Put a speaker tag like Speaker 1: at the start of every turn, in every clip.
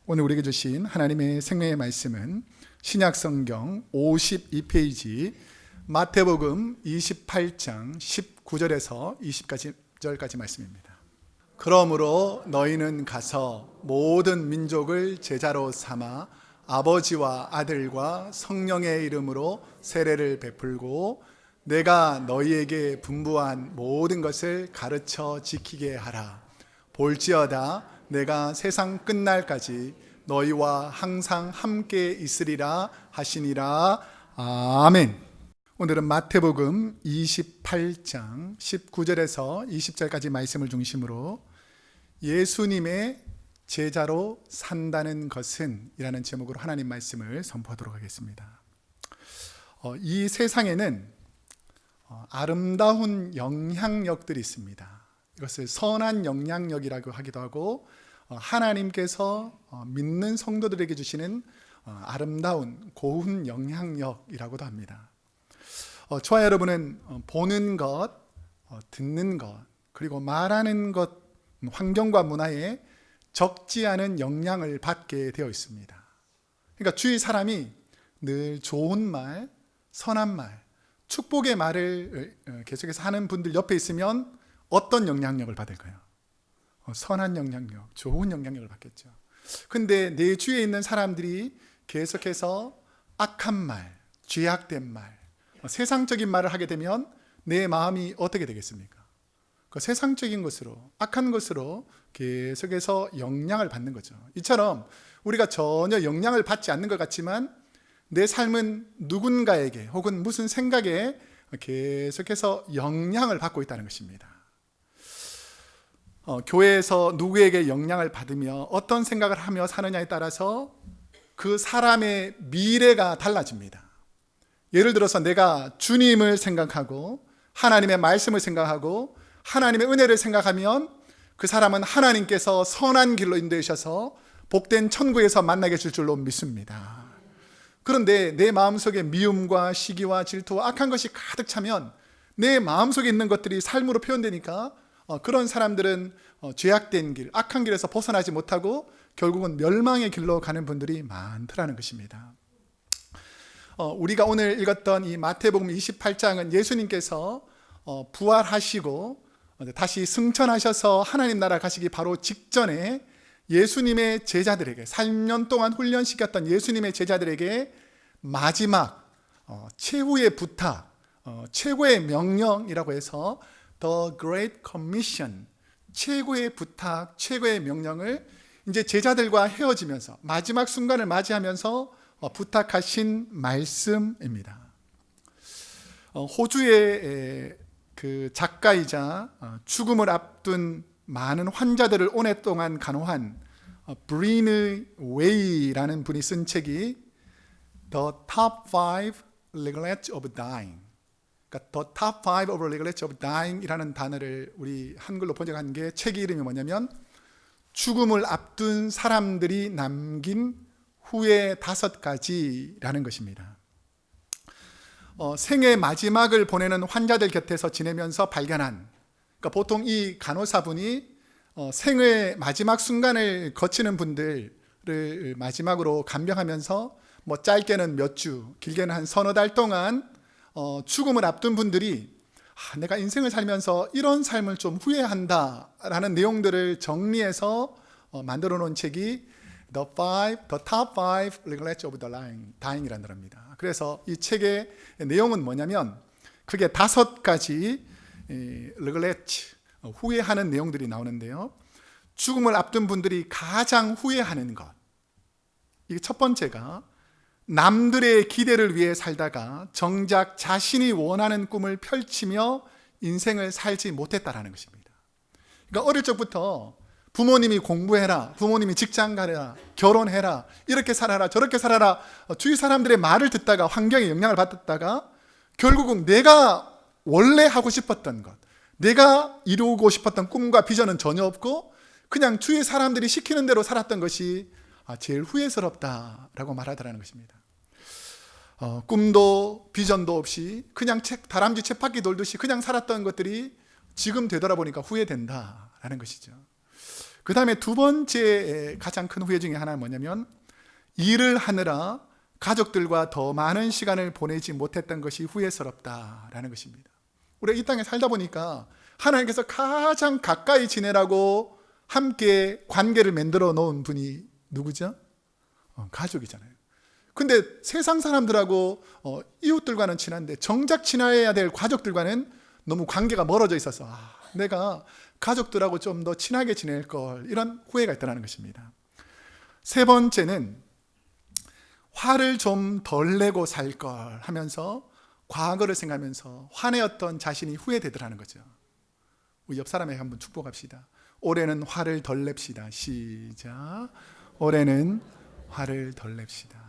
Speaker 1: 오늘 우리에게 주신 하나님의 생명의 말씀은 신약성경 52페이지 마태복음 28장 19절에서 20절까지 말씀입니다. 그러므로 너희는 가서 모든 민족을 제자로 삼아 아버지와 아들과 성령의 이름으로 세례를 베풀고 내가 너희에게 분부한 모든 것을 가르쳐 지키게 하라. 볼지어다 내가 세상 끝날까지 너희와 항상 함께 있으리라 하시니라. 아멘. 오늘은 마태복음 28장 19절에서 20절까지 말씀을 중심으로 예수님의 제자로 산다는 것은 이라는 제목으로 하나님 말씀을 선포하도록 하겠습니다. 이 세상에는 아름다운 영향력들이 있습니다. 이것을 선한 영향력이라고 하기도 하고 하나님께서 믿는 성도들에게 주시는 아름다운 고운 영향력이라고도 합니다. 저와 여러분은 보는 것, 듣는 것, 그리고 말하는 것, 환경과 문화에 적지 않은 영향을 받게 되어 있습니다. 그러니까 주위 사람이 늘 좋은 말, 선한 말, 축복의 말을 계속해서 하는 분들 옆에 있으면 어떤 영향력을 받을까요? 선한 영향력, 좋은 영향력을 받겠죠. 근데 내 주위에 있는 사람들이 계속해서 악한 말, 죄악된 말, 세상적인 말을 하게 되면 내 마음이 어떻게 되겠습니까? 그 세상적인 것으로, 악한 것으로 계속해서 영향을 받는 거죠. 이처럼 우리가 전혀 영향을 받지 않는 것 같지만 내 삶은 누군가에게 혹은 무슨 생각에 계속해서 영향을 받고 있다는 것입니다. 교회에서 누구에게 영향을 받으며 어떤 생각을 하며 사느냐에 따라서 그 사람의 미래가 달라집니다. 예를 들어서 내가 주님을 생각하고 하나님의 말씀을 생각하고 하나님의 은혜를 생각하면 그 사람은 하나님께서 선한 길로 인도하셔서 복된 천국에서 만나게 줄 줄로 믿습니다. 그런데 내 마음속에 미움과 시기와 질투와 악한 것이 가득 차면 내 마음속에 있는 것들이 삶으로 표현되니까 그런 사람들은 죄악된 길, 악한 길에서 벗어나지 못하고 결국은 멸망의 길로 가는 분들이 많더라는 것입니다. 우리가 오늘 읽었던 이 마태복음 28장은 예수님께서 부활하시고 다시 승천하셔서 하나님 나라 가시기 바로 직전에 예수님의 제자들에게 3년 동안 훈련시켰던 예수님의 제자들에게 마지막 최후의 부탁, 최고의 명령이라고 해서 The Great Commission, 최고의 부탁, 최고의 명령을 이제 제자들과 헤어지면서 마지막 순간을 맞이하면서 부탁하신 말씀입니다. 호주의 그 작가이자 죽음을 앞둔 많은 환자들을 오랫동안 간호한 브리느 웨이라는 분이 쓴 책이 The Top 5 Regrets of Dying, 그러니까 The Top 5 of Regrets of Dying 이라는 단어를 우리 한글로 번역한 게 책의 이름이 뭐냐면 죽음을 앞둔 사람들이 남긴 후회 5가지라는 것입니다. 생의 마지막을 보내는 환자들 곁에서 지내면서 발견한, 그러니까 보통 이 간호사분이 생의 마지막 순간을 거치는 분들을 마지막으로 간병하면서 뭐 짧게는 몇 주, 길게는 한 서너 달 동안 죽음을 앞둔 분들이 내가 인생을 살면서 이런 삶을 좀 후회한다라는 내용들을 정리해서 만들어 놓은 책이 The Top 5 Regrets of the Dying이라는 단어입니다. 그래서 이 책의 내용은 뭐냐면 크게 5가지 regret, 후회하는 내용들이 나오는데요. 죽음을 앞둔 분들이 가장 후회하는 것, 이게 첫 번째가 남들의 기대를 위해 살다가 정작 자신이 원하는 꿈을 펼치며 인생을 살지 못했다라는 것입니다. 그러니까 어릴 적부터 부모님이 공부해라, 부모님이 직장 가라, 결혼해라, 이렇게 살아라, 저렇게 살아라, 주위 사람들의 말을 듣다가 환경에 영향을 받았다가 결국은 내가 원래 하고 싶었던 것, 내가 이루고 싶었던 꿈과 비전은 전혀 없고 그냥 주위 사람들이 시키는 대로 살았던 것이 제일 후회스럽다라고 말하더라는 것입니다. 꿈도 비전도 없이 그냥 다람쥐 쳇바퀴 돌듯이 그냥 살았던 것들이 지금 되돌아보니까 후회된다라는 것이죠. 그 다음에 두 번째 가장 큰 후회 중에 하나는 뭐냐면 일을 하느라 가족들과 더 많은 시간을 보내지 못했던 것이 후회스럽다라는 것입니다. 우리가 이 땅에 살다 보니까 하나님께서 가장 가까이 지내라고 함께 관계를 만들어 놓은 분이 누구죠? 가족이잖아요. 근데 세상 사람들하고 이웃들과는 친한데 정작 친해야 될 가족들과는 너무 관계가 멀어져 있어서 내가 가족들하고 좀 더 친하게 지낼 걸, 이런 후회가 있다는 것입니다. 세 번째는 화를 좀 덜 내고 살 걸 하면서 과거를 생각하면서 화내었던 자신이 후회되더라는 거죠. 우리 옆 사람에게 한번 축복합시다. 올해는 화를 덜 냅시다. 시작. 올해는 화를 덜 냅시다.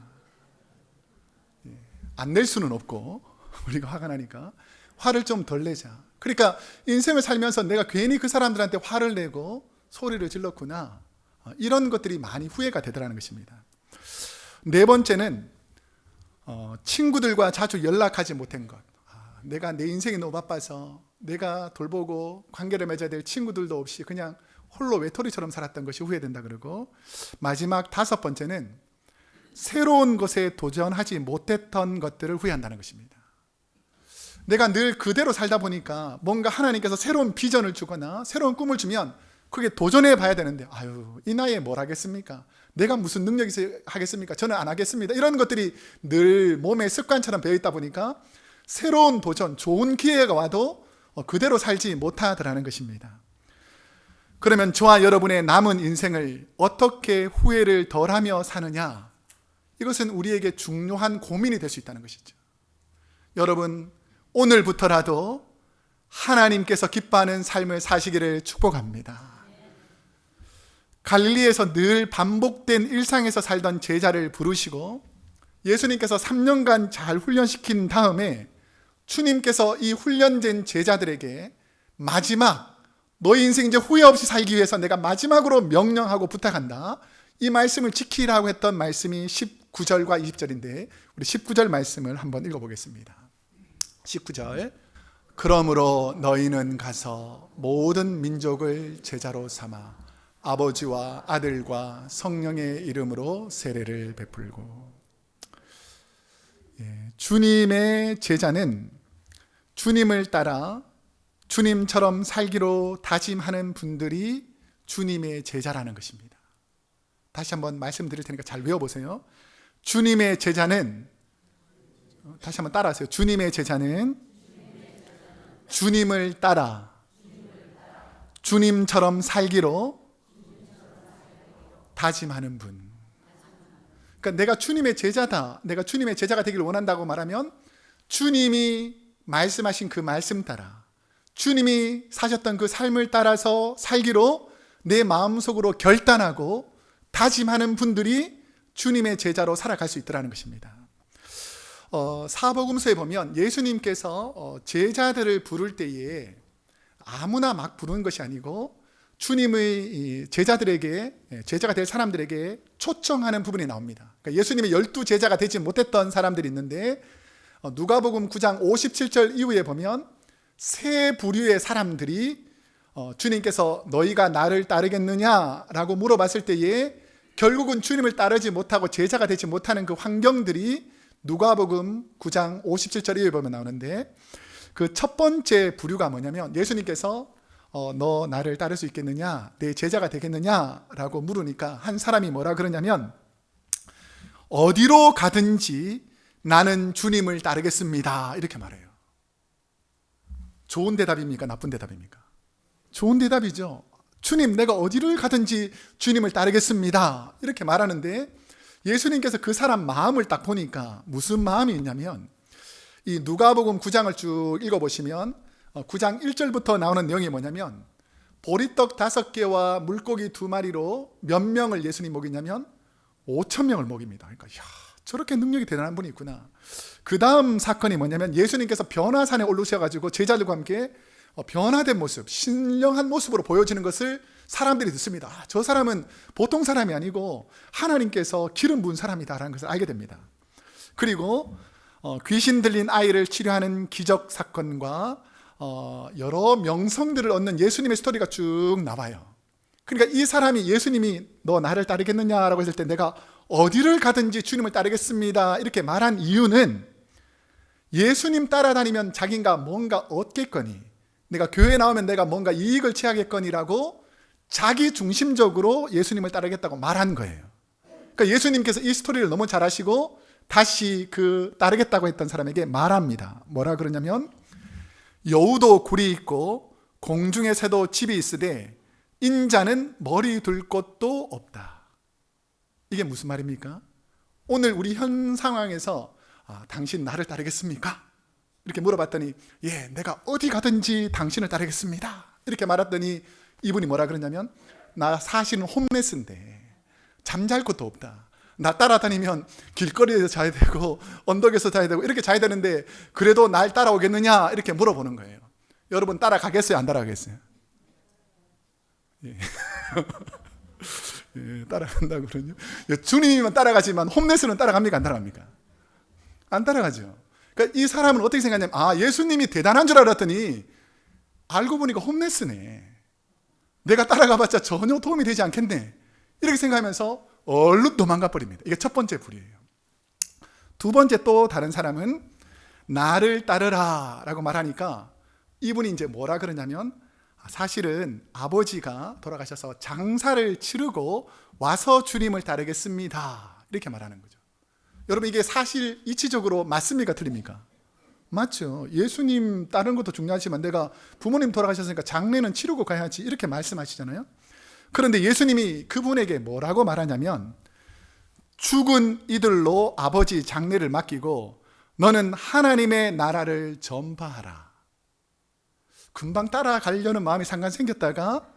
Speaker 1: 안 낼 수는 없고 우리가 화가 나니까 화를 좀 덜 내자. 그러니까 인생을 살면서 내가 괜히 그 사람들한테 화를 내고 소리를 질렀구나, 이런 것들이 많이 후회가 되더라는 것입니다. 네 번째는 친구들과 자주 연락하지 못한 것. 내가 내 인생이 너무 바빠서 내가 돌보고 관계를 맺어야 될 친구들도 없이 그냥 홀로 외톨이처럼 살았던 것이 후회된다 그러고, 마지막 다섯 번째는 새로운 것에 도전하지 못했던 것들을 후회한다는 것입니다. 내가 늘 그대로 살다 보니까 뭔가 하나님께서 새로운 비전을 주거나 새로운 꿈을 주면 그게 도전해 봐야 되는데, 이 나이에 뭘 하겠습니까? 내가 무슨 능력이 있어 하겠습니까? 저는 안 하겠습니다. 이런 것들이 늘 몸의 습관처럼 배어 있다 보니까 새로운 도전, 좋은 기회가 와도 그대로 살지 못하더라는 것입니다. 그러면 저와 여러분의 남은 인생을 어떻게 후회를 덜하며 사느냐, 이것은 우리에게 중요한 고민이 될 수 있다는 것이죠. 여러분, 오늘부터라도 하나님께서 기뻐하는 삶을 사시기를 축복합니다. 갈릴리에서 늘 반복된 일상에서 살던 제자를 부르시고 예수님께서 3년간 잘 훈련시킨 다음에 주님께서 이 훈련된 제자들에게 마지막, 너희 인생 이제 후회 없이 살기 위해서 내가 마지막으로 명령하고 부탁한다, 이 말씀을 지키라고 했던 말씀이 19절과 20절인데 우리 19절 말씀을 한번 읽어보겠습니다. 19절. 그러므로 너희는 가서 모든 민족을 제자로 삼아 아버지와 아들과 성령의 이름으로 세례를 베풀고. 주님의 제자는 주님을 따라 주님처럼 살기로 다짐하는 분들이 주님의 제자라는 것입니다. 다시 한번 말씀드릴 테니까 잘 외워보세요. 주님의 제자는, 다시 한번 따라하세요. 주님의 제자는 주님을 따라 주님처럼 살기로 다짐하는 분. 그러니까 내가 주님의 제자다, 내가 주님의 제자가 되기를 원한다고 말하면 주님이 말씀하신 그 말씀 따라, 주님이 사셨던 그 삶을 따라서 살기로 내 마음속으로 결단하고 다짐하는 분들이 주님의 제자로 살아갈 수 있더라는 것입니다. 사복음서에 보면 예수님께서 제자들을 부를 때에 아무나 막 부르는 것이 아니고 주님의 제자들에게, 제자가 될 사람들에게 초청하는 부분이 나옵니다. 그러니까 예수님의 12제자가 되지 못했던 사람들이 있는데 누가복음 9장 57절 이후에 보면 세 부류의 사람들이 주님께서 너희가 나를 따르겠느냐라고 물어봤을 때에 결국은 주님을 따르지 못하고 제자가 되지 못하는 그 환경들이 누가복음 9장 57절 이후에 보면 나오는데, 그 첫 번째 부류가 뭐냐면 예수님께서 너 나를 따를 수 있겠느냐, 내 제자가 되겠느냐라고 물으니까 한 사람이 뭐라 그러냐면 어디로 가든지 나는 주님을 따르겠습니다, 이렇게 말해요. 좋은 대답입니까? 나쁜 대답입니까? 좋은 대답이죠. 주님, 내가 어디를 가든지 주님을 따르겠습니다, 이렇게 말하는데 예수님께서 그 사람 마음을 딱 보니까 무슨 마음이 있냐면, 이 누가복음 9장을 쭉 읽어보시면 9장 1절부터 나오는 내용이 뭐냐면 보리떡 5개와 물고기 2마리로 몇 명을 예수님 먹이냐면 5,000명을 먹입니다. 그러니까 저렇게 능력이 대단한 분이 있구나. 그 다음 사건이 뭐냐면 예수님께서 변화산에 올라오셔가지고 제자들과 함께 변화된 모습, 신령한 모습으로 보여지는 것을 사람들이 듣습니다. 저 사람은 보통 사람이 아니고 하나님께서 기름 부은 사람이다라는 것을 알게 됩니다. 그리고 귀신 들린 아이를 치료하는 기적 사건과 여러 명성들을 얻는 예수님의 스토리가 쭉 나와요. 그러니까 이 사람이 예수님이 너 나를 따르겠느냐라고 했을 때 내가 어디를 가든지 주님을 따르겠습니다 이렇게 말한 이유는 예수님 따라다니면 자기가 뭔가 얻겠거니, 내가 교회에 나오면 내가 뭔가 이익을 취하겠거니라고 자기 중심적으로 예수님을 따르겠다고 말한 거예요. 그러니까 예수님께서 이 스토리를 너무 잘 아시고 다시 그 따르겠다고 했던 사람에게 말합니다. 뭐라 그러냐면 여우도 굴이 있고 공중의 새도 집이 있으되 인자는 머리 둘 곳도 없다. 이게 무슨 말입니까? 오늘 우리 현 상황에서 당신 나를 따르겠습니까? 이렇게 물어봤더니 예, 내가 어디 가든지 당신을 따르겠습니다 이렇게 말했더니 이분이 뭐라 그러냐면 나 사실은 홈레스인데 잠잘 곳도 없다. 나 따라다니면 길거리에서 자야 되고 언덕에서 자야 되고 이렇게 자야 되는데 그래도 날 따라오겠느냐 이렇게 물어보는 거예요. 여러분 따라가겠어요? 안 따라가겠어요? 예. 예, 따라간다고 그러죠. 주님이면 따라가지만 홈레스는 따라갑니까? 안 따라갑니까? 안 따라가죠. 그러니까 이 사람은 어떻게 생각하냐면 예수님이 대단한 줄 알았더니 알고 보니까 홈레스네. 내가 따라가봤자 전혀 도움이 되지 않겠네 이렇게 생각하면서 얼른 도망가 버립니다. 이게 첫 번째 불이에요. 두 번째 또 다른 사람은 나를 따르라 라고 말하니까 이분이 이제 뭐라 그러냐면 사실은 아버지가 돌아가셔서 장사를 치르고 와서 주님을 따르겠습니다 이렇게 말하는 거죠. 여러분 이게 사실 이치적으로 맞습니까? 틀립니까? 맞죠. 예수님 따르는 것도 중요하지만 내가 부모님 돌아가셨으니까 장례는 치르고 가야지 이렇게 말씀하시잖아요. 그런데 예수님이 그분에게 뭐라고 말하냐면 죽은 이들로 아버지 장례를 맡기고 너는 하나님의 나라를 전파하라. 금방 따라가려는 마음이 잠깐 생겼다가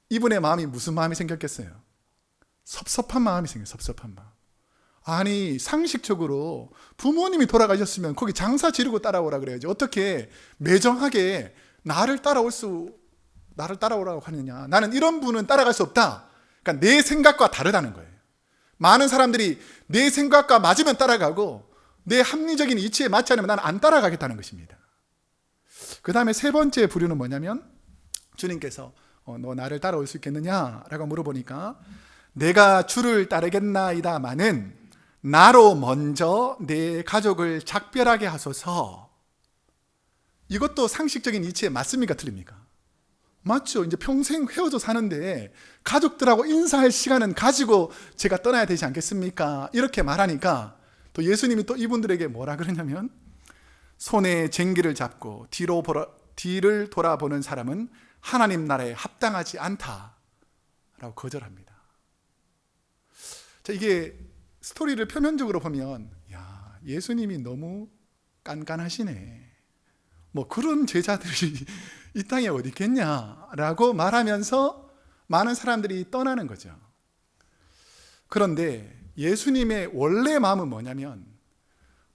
Speaker 1: 이분의 마음이 무슨 마음이 생겼겠어요? 섭섭한 마음이 생겨요. 섭섭한 마음. 아니 상식적으로 부모님이 돌아가셨으면 거기 장사 지르고 따라오라 그래야지 어떻게 매정하게 나를 따라오라고 하느냐. 나는 이런 분은 따라갈 수 없다. 그러니까 내 생각과 다르다는 거예요. 많은 사람들이 내 생각과 맞으면 따라가고 내 합리적인 이치에 맞지 않으면 나는 안 따라가겠다는 것입니다. 그 다음에 세 번째 부류는 뭐냐면 주님께서 너 나를 따라올 수 있겠느냐라고 물어보니까 내가 주를 따르겠나이다마는 나로 먼저 내 가족을 작별하게 하소서. 이것도 상식적인 이치에 맞습니까? 틀립니까? 맞죠. 이제 평생 헤어져 사는데 가족들하고 인사할 시간은 가지고 제가 떠나야 되지 않겠습니까? 이렇게 말하니까 또 예수님이 또 이분들에게 뭐라 그러냐면 손에 쟁기를 잡고 뒤를 돌아보는 사람은 하나님 나라에 합당하지 않다라고 거절합니다. 자, 이게 스토리를 표면적으로 보면 예수님이 너무 깐깐하시네. 뭐 그런 제자들이 이 땅에 어디 있겠냐라고 말하면서 많은 사람들이 떠나는 거죠. 그런데 예수님의 원래 마음은 뭐냐면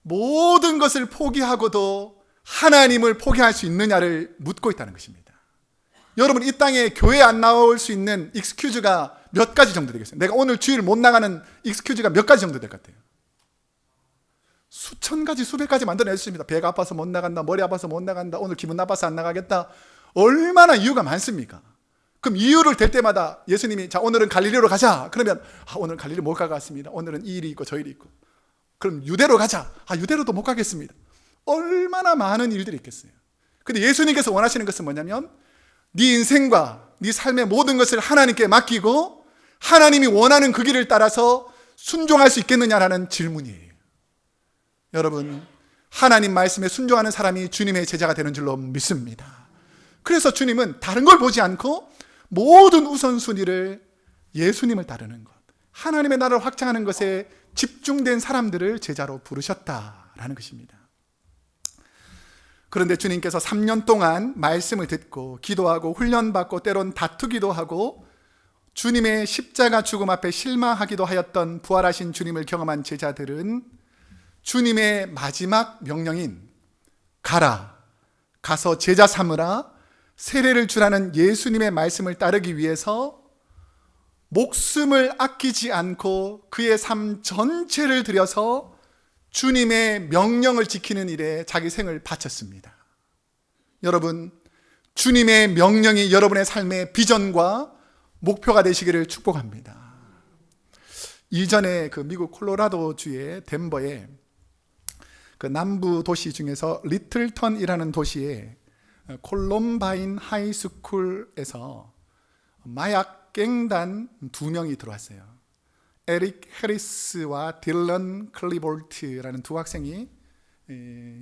Speaker 1: 모든 것을 포기하고도 하나님을 포기할 수 있느냐를 묻고 있다는 것입니다. 여러분 이 땅에 교회 안 나올 수 있는 익스큐즈가 몇 가지 정도 되겠어요? 내가 오늘 주일 못 나가는 익스큐즈가 몇 가지 정도 될 것 같아요? 수천 가지 수백 가지 만들어낼 수 있습니다. 배가 아파서 못 나간다, 머리 아파서 못 나간다, 오늘 기분 나빠서 안 나가겠다. 얼마나 이유가 많습니까? 그럼 이유를 댈 때마다 예수님이 자 오늘은 갈릴리로 가자 그러면 오늘 갈릴리 못 가겠습니다. 오늘은 이 일이 있고 저 일이 있고. 그럼 유대로 가자. 유대로도 못 가겠습니다. 얼마나 많은 일들이 있겠어요. 근데 예수님께서 원하시는 것은 뭐냐면 네 인생과 네 삶의 모든 것을 하나님께 맡기고 하나님이 원하는 그 길을 따라서 순종할 수 있겠느냐라는 질문이에요. 여러분 하나님 말씀에 순종하는 사람이 주님의 제자가 되는 줄로 믿습니다. 그래서 주님은 다른 걸 보지 않고 모든 우선순위를 예수님을 따르는 것, 하나님의 나라를 확장하는 것에 집중된 사람들을 제자로 부르셨다라는 것입니다. 그런데 주님께서 3년 동안 말씀을 듣고 기도하고 훈련받고 때론 다투기도 하고 주님의 십자가 죽음 앞에 실망하기도 하였던 부활하신 주님을 경험한 제자들은 주님의 마지막 명령인 가서 제자 삼으라 세례를 주라는 예수님의 말씀을 따르기 위해서 목숨을 아끼지 않고 그의 삶 전체를 들여서 주님의 명령을 지키는 일에 자기 생을 바쳤습니다. 여러분, 주님의 명령이 여러분의 삶의 비전과 목표가 되시기를 축복합니다. 이전에 그 미국 콜로라도주의 덴버에 그 남부 도시 중에서 리틀턴이라는 도시에 콜럼바인 하이스쿨에서 마약 갱단 2명이 들어왔어요. 에릭 해리스와 딜런 클리볼트라는 두 학생이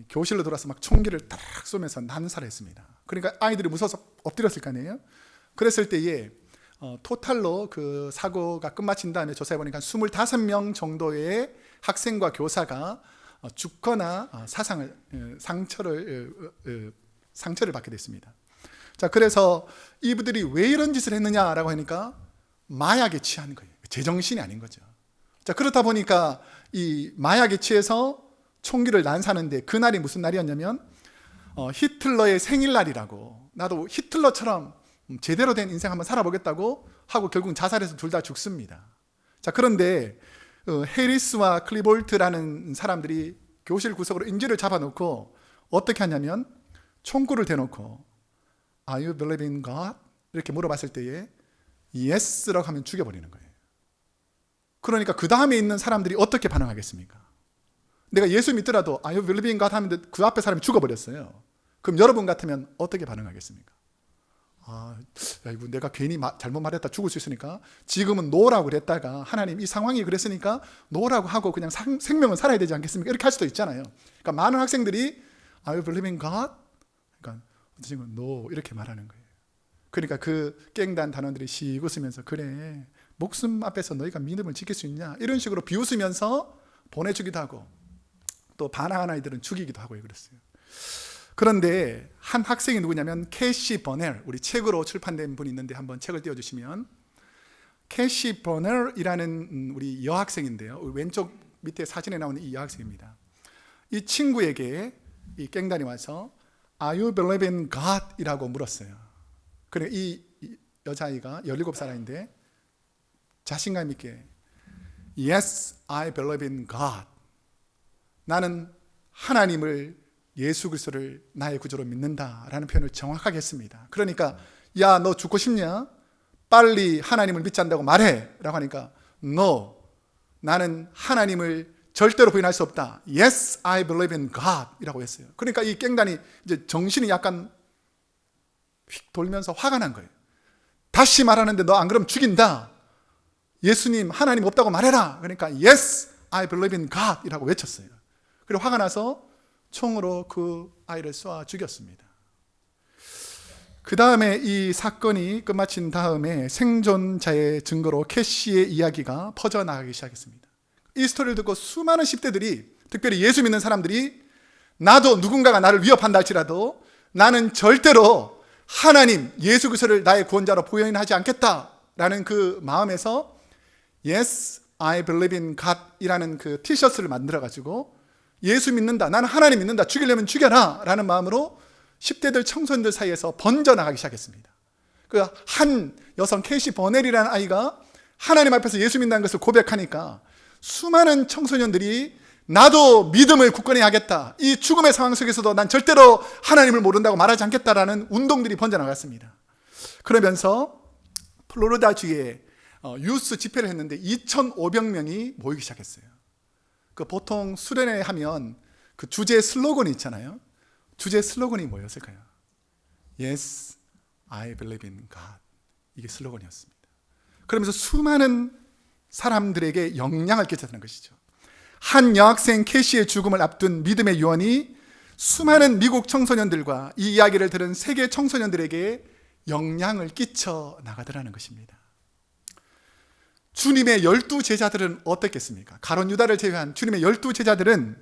Speaker 1: 교실로 들어와서 막 총기를 딱 쏘면서 난살했습니다. 그러니까 아이들이 무서워서 엎드렸을 거 아니에요. 그랬을 때에 토탈로 그 사고가 끝마친 다음에 조사해 보니까 25명 정도의 학생과 교사가 죽거나 상처를 받게 됐습니다. 자, 그래서 이분들이 왜 이런 짓을 했느냐라고 하니까 마약에 취한 거예요. 제정신이 아닌 거죠. 자, 그렇다 보니까 이 마약에 취해서 총기를 난사하는데 그날이 무슨 날이었냐면 히틀러의 생일날이라고, 나도 히틀러처럼 제대로 된 인생 한번 살아보겠다고 하고 결국 자살해서 둘 다 죽습니다. 자, 그런데 해리스와 클리볼트라는 사람들이 교실 구석으로 인질을 잡아놓고 어떻게 하냐면 총구를 대놓고 Are you believing God? 이렇게 물어봤을 때에 Yes라고 하면 죽여버리는 거예요. 그러니까 그 다음에 있는 사람들이 어떻게 반응하겠습니까? 내가 예수 믿더라도 Are you believing God? 하면 그 앞에 사람이 죽어버렸어요. 그럼 여러분 같으면 어떻게 반응하겠습니까? 이거 내가 괜히 잘못 말했다 죽을 수 있으니까 지금은 노라고 그랬다가 하나님 이 상황이 그랬으니까 노라고 하고 그냥 생명은 살아야 되지 않겠습니까? 이렇게 할 수도 있잖아요. 그러니까 많은 학생들이 Are you believing God? 그러니까 지금 no 이렇게 말하는 거예요. 그러니까 그 깽단 단원들이 씩 웃으면서 그래 목숨 앞에서 너희가 믿음을 지킬 수 있냐 이런 식으로 비웃으면서 보내주기도 하고 또 반항한 아이들은 죽이기도 하고 그랬어요. 그런데 한 학생이 누구냐면 캐시 버넬, 우리 책으로 출판된 분이 있는데 한번 책을 띄워주시면, 캐시 버넬이라는 우리 여학생인데요, 왼쪽 밑에 사진에 나오는 이 여학생입니다. 이 친구에게 이 깽단이 와서 Are you believing God? 이라고 물었어요. 그래 이 여자아이가 17살인데 자신감 있게 Yes, I believe in God. 나는 하나님을, 예수 그리스도를 나의 구주로 믿는다라는 표현을 정확하게 했습니다. 그러니까 야, 너 죽고 싶냐? 빨리 하나님을 믿지 않는다고 말해 라고 하니까 No, 나는 하나님을 절대로 부인할 수 없다. Yes, I believe in God 이라고 했어요. 그러니까 이 깽단이 이제 정신이 약간 휙 돌면서 화가 난 거예요. 다시 말하는데 너 안 그러면 죽인다. 예수님, 하나님 없다고 말해라. 그러니까 Yes, I believe in God 이라고 외쳤어요. 그리고 화가 나서 총으로 그 아이를 쏴 죽였습니다. 그 다음에 이 사건이 끝마친 다음에 생존자의 증거로 캐시의 이야기가 퍼져나가기 시작했습니다. 이 스토리를 듣고 수많은 10대들이, 특별히 예수 믿는 사람들이 나도 누군가가 나를 위협한다 할지라도 나는 절대로 하나님, 예수 그리스도를 나의 구원자로 부인하지 않겠다라는 그 마음에서 Yes, I believe in God 이라는 그 티셔츠를 만들어가지고 예수 믿는다, 나는 하나님 믿는다, 죽이려면 죽여라 라는 마음으로 10대들 청소년들 사이에서 번져나가기 시작했습니다. 그 한 여성 캐시 버넬이라는 아이가 하나님 앞에서 예수 믿는다는 것을 고백하니까 수많은 청소년들이 나도 믿음을 굳건히 하겠다, 이 죽음의 상황 속에서도 난 절대로 하나님을 모른다고 말하지 않겠다라는 운동들이 번져나갔습니다. 그러면서 플로리다주에 유스 집회를 했는데 2,500명이 모이기 시작했어요. 그 보통 수련회 하면 그 주제 슬로건이 있잖아요. 주제 슬로건이 뭐였을까요? Yes, I believe in God. 이게 슬로건이었습니다. 그러면서 수많은 사람들에게 영향을 끼쳤다는 것이죠. 한 여학생 캐시의 죽음을 앞둔 믿음의 유언이 수많은 미국 청소년들과 이 이야기를 들은 세계 청소년들에게 영향을 끼쳐 나가더라는 것입니다. 주님의 12제자들은 어떻겠습니까? 가룟 유다를 제외한 주님의 12제자들은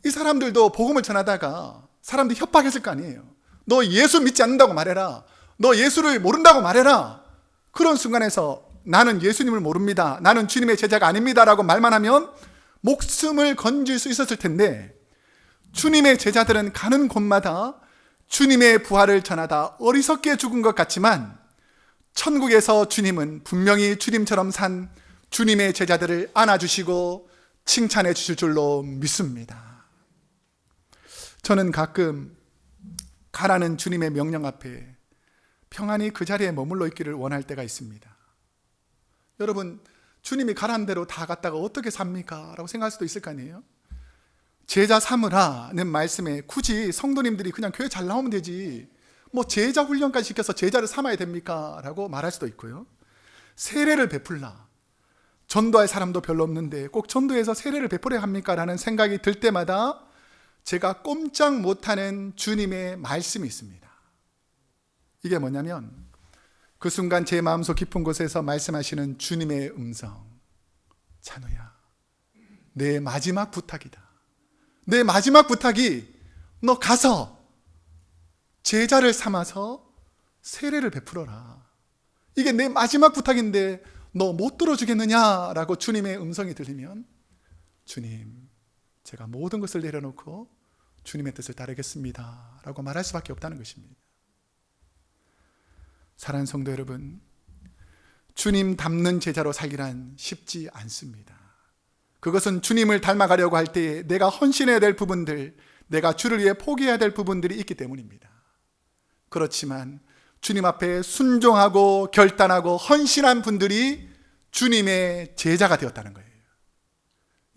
Speaker 1: 이 사람들도 복음을 전하다가 사람들이 협박했을 거 아니에요. 너 예수 믿지 않는다고 말해라. 너 예수를 모른다고 말해라. 그런 순간에서 나는 예수님을 모릅니다, 나는 주님의 제자가 아닙니다 라고 말만 하면 목숨을 건질 수 있었을 텐데, 주님의 제자들은 가는 곳마다 주님의 부활을 전하다 어리석게 죽은 것 같지만 천국에서 주님은 분명히 주님처럼 산 주님의 제자들을 안아주시고 칭찬해 주실 줄로 믿습니다. 저는 가끔 가라는 주님의 명령 앞에 평안히 그 자리에 머물러 있기를 원할 때가 있습니다. 여러분, 주님이 가라는 대로 다 갔다가 어떻게 삽니까? 라고 생각할 수도 있을 거 아니에요. 제자 삼으라는 말씀에 굳이 성도님들이 그냥 교회 잘 나오면 되지 뭐 제자 훈련까지 시켜서 제자를 삼아야 됩니까? 라고 말할 수도 있고요. 세례를 베풀라, 전도할 사람도 별로 없는데 꼭 전도해서 세례를 베풀어야 합니까? 라는 생각이 들 때마다 제가 꼼짝 못하는 주님의 말씀이 있습니다. 이게 뭐냐면 그 순간 제 마음속 깊은 곳에서 말씀하시는 주님의 음성. 찬우야, 내 마지막 부탁이다. 내 마지막 부탁이 너 가서 제자를 삼아서 세례를 베풀어라. 이게 내 마지막 부탁인데 너 못 들어주겠느냐라고 주님의 음성이 들리면 주님, 제가 모든 것을 내려놓고 주님의 뜻을 따르겠습니다 라고 말할 수밖에 없다는 것입니다. 사랑하는 성도 여러분, 주님 닮는 제자로 살기란 쉽지 않습니다. 그것은 주님을 닮아가려고 할 때에 내가 헌신해야 될 부분들, 내가 주를 위해 포기해야 될 부분들이 있기 때문입니다. 그렇지만 주님 앞에 순종하고 결단하고 헌신한 분들이 주님의 제자가 되었다는 거예요.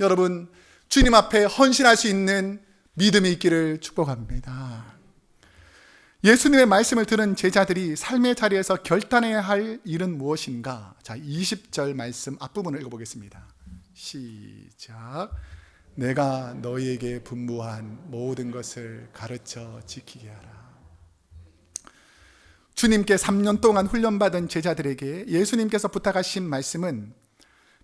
Speaker 1: 여러분, 주님 앞에 헌신할 수 있는 믿음이 있기를 축복합니다. 예수님의 말씀을 들은 제자들이 삶의 자리에서 결단해야 할 일은 무엇인가? 자, 20절 말씀 앞부분을 읽어보겠습니다. 시작. 내가 너희에게 분부한 모든 것을 가르쳐 지키게 하라. 주님께 3년 동안 훈련받은 제자들에게 예수님께서 부탁하신 말씀은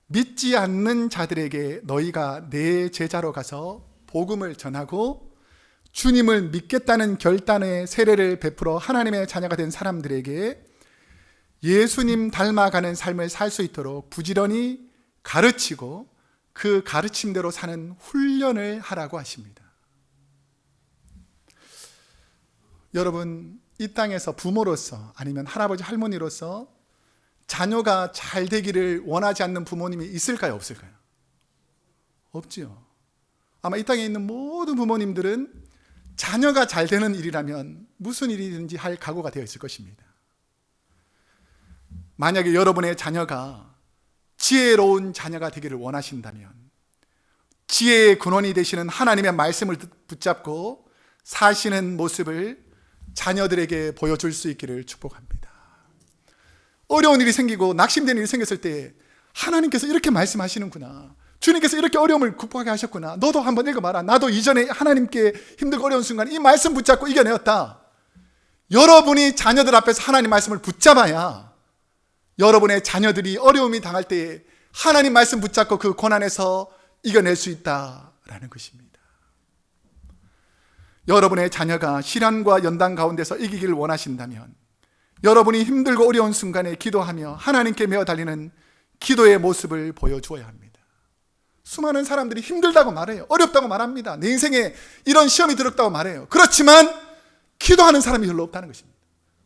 Speaker 1: 믿지 않는 자들에게 너희가 내 제자로 가서 복음을 전하고 주님을 믿겠다는 결단의 세례를 베풀어 하나님의 자녀가 된 사람들에게 예수님 닮아가는 삶을 살 수 있도록 부지런히 가르치고 그 가르침대로 사는 훈련을 하라고 하십니다. 여러분, 이 땅에서 부모로서 아니면 할아버지 할머니로서 자녀가 잘 되기를 원하지 않는 부모님이 있을까요, 없을까요? 없지요. 아마 이 땅에 있는 모든 부모님들은 자녀가 잘 되는 일이라면 무슨 일이든지 할 각오가 되어 있을 것입니다. 만약에 여러분의 자녀가 지혜로운 자녀가 되기를 원하신다면 지혜의 근원이 되시는 하나님의 말씀을 붙잡고 사시는 모습을 자녀들에게 보여줄 수 있기를 축복합니다. 어려운 일이 생기고 낙심되는 일이 생겼을 때 하나님께서 이렇게 말씀하시는구나, 주님께서 이렇게 어려움을 극복하게 하셨구나, 너도 한번 읽어봐라, 나도 이전에 하나님께 힘들고 어려운 순간 이 말씀 붙잡고 이겨내었다. 여러분이 자녀들 앞에서 하나님 말씀을 붙잡아야 여러분의 자녀들이 어려움이 당할 때에 하나님 말씀 붙잡고 그 고난에서 이겨낼 수 있다라는 것입니다. 여러분의 자녀가 시련과 연단 가운데서 이기기를 원하신다면 여러분이 힘들고 어려운 순간에 기도하며 하나님께 메어 달리는 기도의 모습을 보여주어야 합니다. 수많은 사람들이 힘들다고 말해요. 어렵다고 말합니다. 내 인생에 이런 시험이 들었다고 말해요. 그렇지만 기도하는 사람이 별로 없다는 것입니다.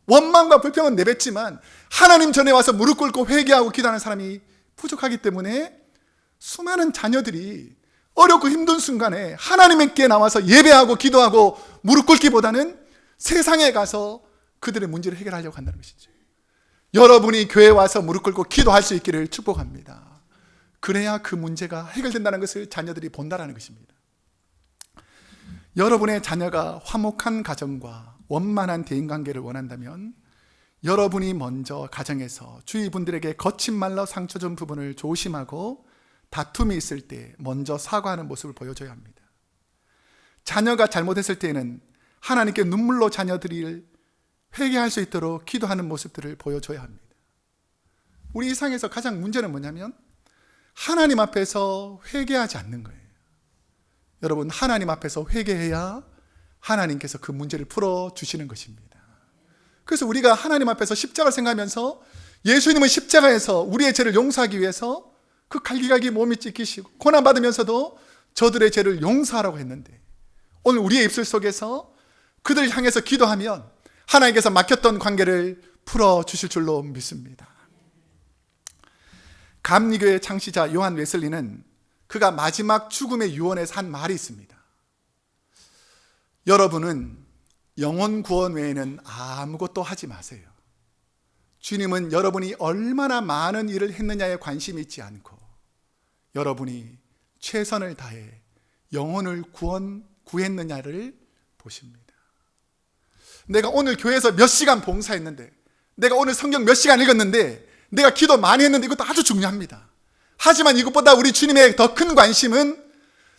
Speaker 1: 원망과 불평은 내뱉지만 하나님 전에 와서 무릎 꿇고 회개하고 기도하는 사람이 부족하기 때문에 수많은 자녀들이 어렵고 힘든 순간에 하나님께 나와서 예배하고 기도하고 무릎 꿇기보다는 세상에 가서 그들의 문제를 해결하려고 한다는 것이죠. 여러분이 교회에 와서 무릎 꿇고 기도할 수 있기를 축복합니다. 그래야 그 문제가 해결된다는 것을 자녀들이 본다는 것입니다. 여러분의 자녀가 화목한 가정과 원만한 대인관계를 원한다면 여러분이 먼저 가정에서 주위 분들에게 거친 말로 상처 준 부분을 조심하고 다툼이 있을 때 먼저 사과하는 모습을 보여줘야 합니다. 자녀가 잘못했을 때에는 하나님께 눈물로 자녀들이 회개할 수 있도록 기도하는 모습들을 보여줘야 합니다. 우리 이 세상에서 가장 문제는 뭐냐면 하나님 앞에서 회개하지 않는 거예요. 여러분, 하나님 앞에서 회개해야 하나님께서 그 문제를 풀어주시는 것입니다. 그래서 우리가 하나님 앞에서 십자가를 생각하면서 예수님은 십자가에서 우리의 죄를 용서하기 위해서 그 갈기갈기 몸이 찢기시고 고난받으면서도 저들의 죄를 용서하라고 했는데 오늘 우리의 입술 속에서 그들을 향해서 기도하면 하나님께서 막혔던 관계를 풀어주실 줄로 믿습니다. 감리교의 창시자 요한 웨슬리는 그가 마지막 죽음의 유언에서 한 말이 있습니다. 여러분은 영혼 구원 외에는 아무것도 하지 마세요. 주님은 여러분이 얼마나 많은 일을 했느냐에 관심이 있지 않고 여러분이 최선을 다해 영혼을 구했느냐를 보십니다. 내가 오늘 교회에서 몇 시간 봉사했는데, 내가 오늘 성경 몇 시간 읽었는데, 내가 기도 많이 했는데, 이것도 아주 중요합니다. 하지만 이것보다 우리 주님의 더 큰 관심은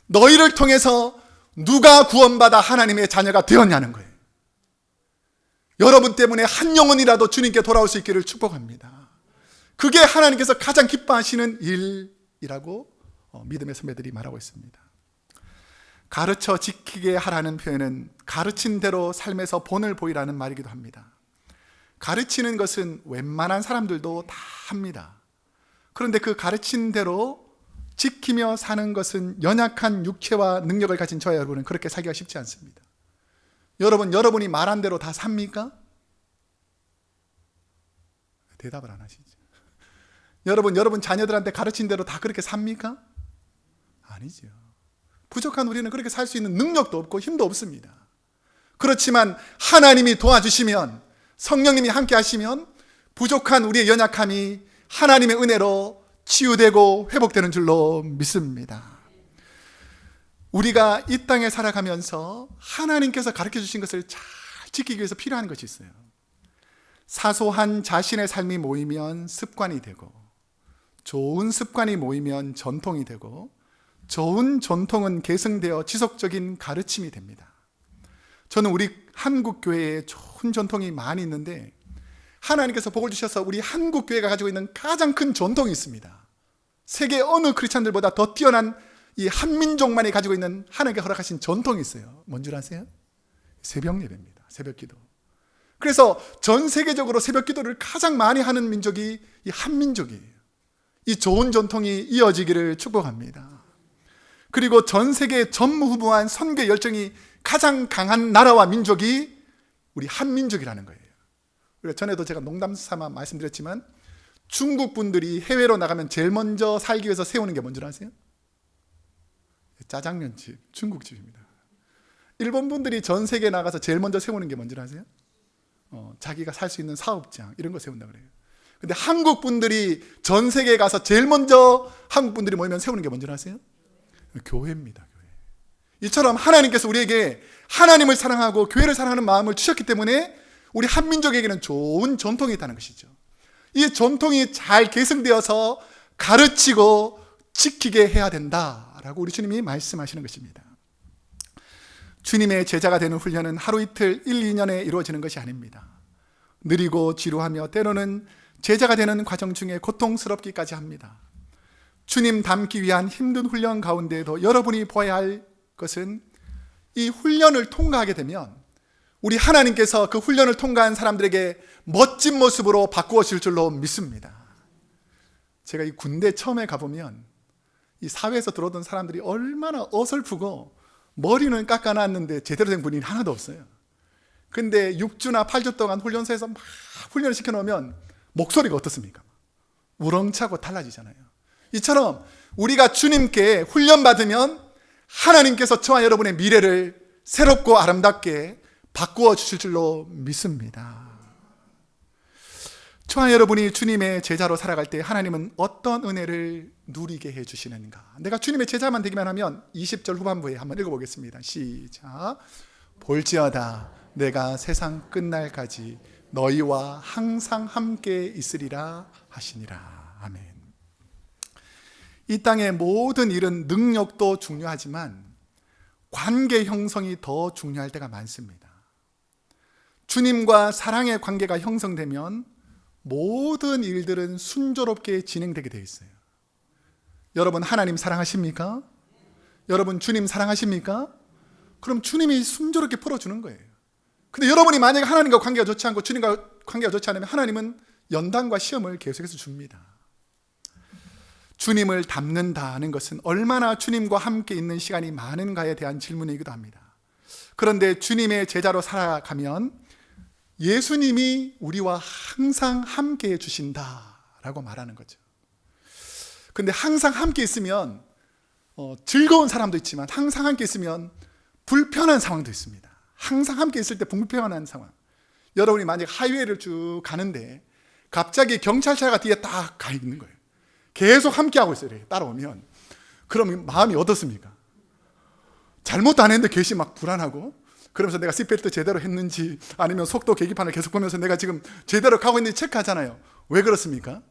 Speaker 1: 너희를 통해서 누가 구원받아 하나님의 자녀가 되었냐는 거예요. 여러분 때문에 한 영혼이라도 주님께 돌아올 수 있기를 축복합니다. 그게 하나님께서 가장 기뻐하시는 일이라고 믿음의 선배들이 말하고 있습니다. 가르쳐 지키게 하라는 표현은 가르친 대로 삶에서 본을 보이라는 말이기도 합니다. 가르치는 것은 웬만한 사람들도 다 합니다. 그런데 그 가르친 대로 지키며 사는 것은 연약한 육체와 능력을 가진 저와 여러분은 그렇게 살기가 쉽지 않습니다. 여러분이 말한 대로 다 삽니까? 대답을 안 하시죠. 여러분 자녀들한테 가르친 대로 다 그렇게 삽니까? 아니죠. 부족한 우리는 그렇게 살 수 있는 능력도 없고 힘도 없습니다. 그렇지만 하나님이 도와주시면, 성령님이 함께 하시면 부족한 우리의 연약함이 하나님의 은혜로 치유되고 회복되는 줄로 믿습니다. 우리가 이 땅에 살아가면서 하나님께서 가르쳐 주신 것을 잘 지키기 위해서 필요한 것이 있어요. 사소한 자신의 삶이 모이면 습관이 되고, 좋은 습관이 모이면 전통이 되고, 좋은 전통은 계승되어 지속적인 가르침이 됩니다. 저는 우리 한국 교회에 좋은 전통이 많이 있는데, 하나님께서 복을 주셔서 우리 한국 교회가 가지고 있는 가장 큰 전통이 있습니다. 세계 어느 크리스찬들보다 더 뛰어난 이 한민족만이 가지고 있는 하나님께 허락하신 전통이 있어요. 뭔 줄 아세요? 새벽 예배입니다. 새벽 기도. 그래서 전 세계적으로 새벽 기도를 가장 많이 하는 민족이 이 한민족이에요. 이 좋은 전통이 이어지기를 축복합니다. 그리고 전 세계 전무후무한 선교 열정이 가장 강한 나라와 민족이 우리 한민족이라는 거예요. 그래서 전에도 제가 농담 삼아 말씀드렸지만, 중국 분들이 해외로 나가면 제일 먼저 살기 위해서 세우는 게 뭔지 아세요? 짜장면집, 중국집입니다. 일본 분들이 전 세계에 나가서 제일 먼저 세우는 게 뭔지 아세요? 자기가 살 수 있는 사업장 이런 거 세운다 그래요. 근데 한국 분들이 전 세계에 가서 제일 먼저 한국 분들이 모이면 세우는 게 뭔지 아세요? 교회입니다. 교회. 이처럼 하나님께서 우리에게 하나님을 사랑하고 교회를 사랑하는 마음을 주셨기 때문에 우리 한민족에게는 좋은 전통이 있다는 것이죠. 이 전통이 잘 계승되어서 가르치고 지키게 해야 된다라고 우리 주님이 말씀하시는 것입니다. 주님의 제자가 되는 훈련은 하루 이틀, 1, 2년에 이루어지는 것이 아닙니다. 느리고 지루하며 때로는 제자가 되는 과정 중에 고통스럽기까지 합니다. 주님 닮기 위한 힘든 훈련 가운데에도 여러분이 보아야 할 것은, 이 훈련을 통과하게 되면 우리 하나님께서 그 훈련을 통과한 사람들에게 멋진 모습으로 바꾸어 줄 줄로 믿습니다. 제가 이 군대 처음에 가보면 이 사회에서 들어오던 사람들이 얼마나 어설프고 머리는 깎아놨는데 제대로 된 분이 하나도 없어요. 근데 6주나 8주 동안 훈련소에서 막 훈련을 시켜놓으면 목소리가 어떻습니까? 우렁차고 달라지잖아요. 이처럼 우리가 주님께 훈련받으면 하나님께서 저와 여러분의 미래를 새롭고 아름답게 바꾸어 주실 줄로 믿습니다. 저와 여러분이 주님의 제자로 살아갈 때 하나님은 어떤 은혜를 누리게 해주시는가? 내가 주님의 제자만 되기만 하면 20절 후반부에 한번 읽어보겠습니다. 시작. 볼지어다 내가 세상 끝날까지 너희와 항상 함께 있으리라 하시니라. 아멘. 이 땅의 모든 일은 능력도 중요하지만 관계 형성이 더 중요할 때가 많습니다. 주님과 사랑의 관계가 형성되면 모든 일들은 순조롭게 진행되게 되어 있어요. 여러분 하나님 사랑하십니까? 여러분 주님 사랑하십니까? 그럼 주님이 순조롭게 풀어주는 거예요. 근데 여러분이 만약에 하나님과 관계가 좋지 않고 주님과 관계가 좋지 않으면 하나님은 연단과 시험을 계속해서 줍니다. 주님을 닮는다는 것은 얼마나 주님과 함께 있는 시간이 많은가에 대한 질문이기도 합니다. 그런데 주님의 제자로 살아가면 예수님이 우리와 항상 함께 해주신다라고 말하는 거죠. 근데 항상 함께 있으면 즐거운 사람도 있지만 항상 함께 있으면 불편한 상황도 있습니다. 항상 함께 있을 때 불편한 상황. 여러분이 만약 하이웨이를 쭉 가는데 갑자기 경찰차가 뒤에 딱 가 있는 거예요. 계속 함께하고 있어요. 이렇게 따라오면. 그러면 마음이 어떻습니까? 잘못도 안 했는데 괜히 막 불안하고, 그러면서 내가 시트벨트 제대로 했는지, 아니면 속도 계기판을 계속 보면서 내가 지금 제대로 가고 있는지 체크하잖아요. 왜 그렇습니까?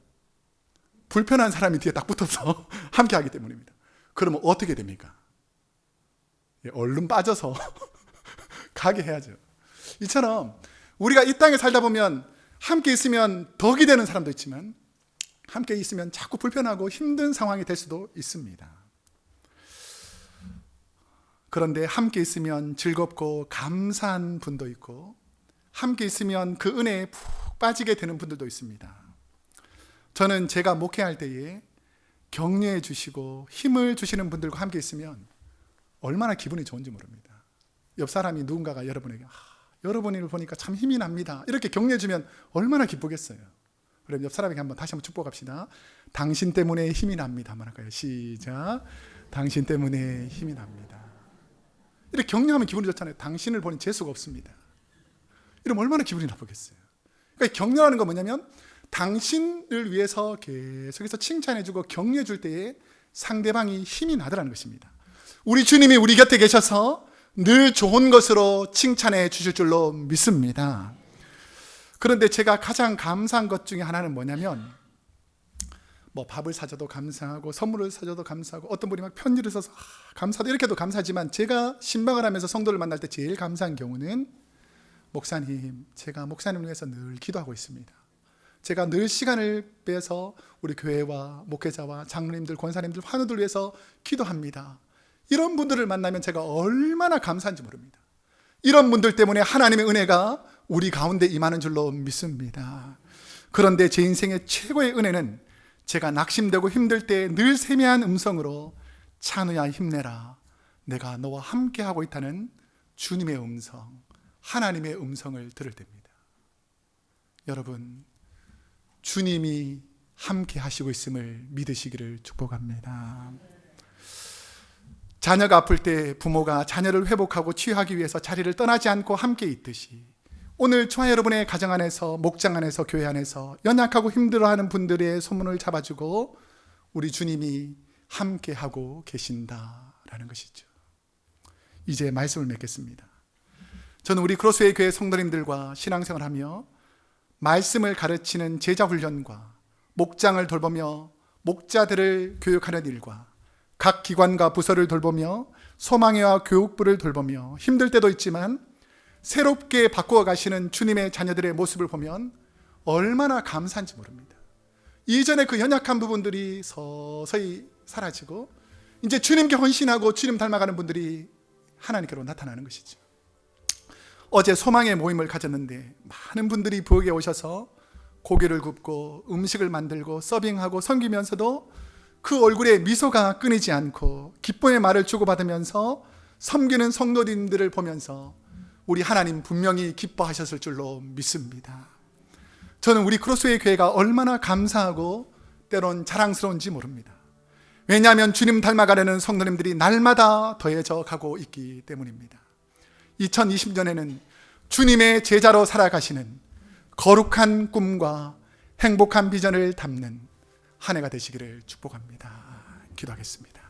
Speaker 1: 불편한 사람이 뒤에 딱 붙어서 함께하기 때문입니다. 그러면 어떻게 됩니까? 얼른 빠져서 가게 해야죠. 이처럼 우리가 이 땅에 살다 보면 함께 있으면 덕이 되는 사람도 있지만, 함께 있으면 자꾸 불편하고 힘든 상황이 될 수도 있습니다. 그런데 함께 있으면 즐겁고 감사한 분도 있고, 함께 있으면 그 은혜에 푹 빠지게 되는 분들도 있습니다. 저는 제가 목회할 때에 격려해 주시고 힘을 주시는 분들과 함께 있으면 얼마나 기분이 좋은지 모릅니다. 옆 사람이 누군가가 여러분에게 여러분을 보니까 참 힘이 납니다, 이렇게 격려해 주면 얼마나 기쁘겠어요. 그럼 옆 사람에게 다시 한번 축복합시다. 당신 때문에 힘이 납니다. 한번 할까요? 시작. 당신 때문에 힘이 납니다. 이렇게 격려하면 기분이 좋잖아요. 당신을 보니 재수가 없습니다. 이러면 얼마나 기분이 나쁘겠어요. 그러니까 격려하는 건 뭐냐면, 당신을 위해서 계속해서 칭찬해주고 격려해줄 때에 상대방이 힘이 나더라는 것입니다. 우리 주님이 우리 곁에 계셔서 늘 좋은 것으로 칭찬해 주실 줄로 믿습니다. 그런데 제가 가장 감사한 것 중에 하나는 뭐냐면, 밥을 사줘도 감사하고 선물을 사줘도 감사하고, 어떤 분이 막 편지를 써서 감사도 이렇게도 감사하지만, 제가 신방을 하면서 성도를 만날 때 제일 감사한 경우는, 목사님, 제가 목사님을 위해서 늘 기도하고 있습니다. 제가 늘 시간을 빼서 우리 교회와 목회자와 장로님들, 권사님들, 환우들 위해서 기도합니다. 이런 분들을 만나면 제가 얼마나 감사한지 모릅니다. 이런 분들 때문에 하나님의 은혜가 우리 가운데 임하는 줄로 믿습니다. 그런데 제 인생의 최고의 은혜는, 제가 낙심되고 힘들 때 늘 세미한 음성으로 찬우야 힘내라, 내가 너와 함께하고 있다는 주님의 음성, 하나님의 음성을 들을 때입니다. 여러분, 주님이 함께 하시고 있음을 믿으시기를 축복합니다. 자녀가 아플 때 부모가 자녀를 회복하고 치유하기 위해서 자리를 떠나지 않고 함께 있듯이, 오늘 저와 여러분의 가정 안에서, 목장 안에서, 교회 안에서 연약하고 힘들어하는 분들의 소문을 잡아주고 우리 주님이 함께하고 계신다라는 것이죠. 이제 말씀을 맺겠습니다. 저는 우리 크로스웨이 교회 성도님들과 신앙생활하며 말씀을 가르치는 제자 훈련과 목장을 돌보며 목자들을 교육하는 일과 각 기관과 부서를 돌보며 소망회와 교육부를 돌보며 힘들 때도 있지만 새롭게 바꾸어 가시는 주님의 자녀들의 모습을 보면 얼마나 감사한지 모릅니다. 이전에 그 연약한 부분들이 서서히 사라지고 이제 주님께 헌신하고 주님 닮아가는 분들이 하나님께로 나타나는 것이죠. 어제 소망의 모임을 가졌는데 많은 분들이 부엌에 오셔서 고기를 굽고 음식을 만들고 서빙하고 섬기면서도 그 얼굴에 미소가 끊이지 않고 기쁨의 말을 주고받으면서 섬기는 성도님들을 보면서 우리 하나님 분명히 기뻐하셨을 줄로 믿습니다. 저는 우리 크로스웨이 교회가 얼마나 감사하고 때론 자랑스러운지 모릅니다. 왜냐하면 주님 닮아가려는 성도님들이 날마다 더해져 가고 있기 때문입니다. 2020년에는 주님의 제자로 살아가시는 거룩한 꿈과 행복한 비전을 담는 한 해가 되시기를 축복합니다. 기도하겠습니다.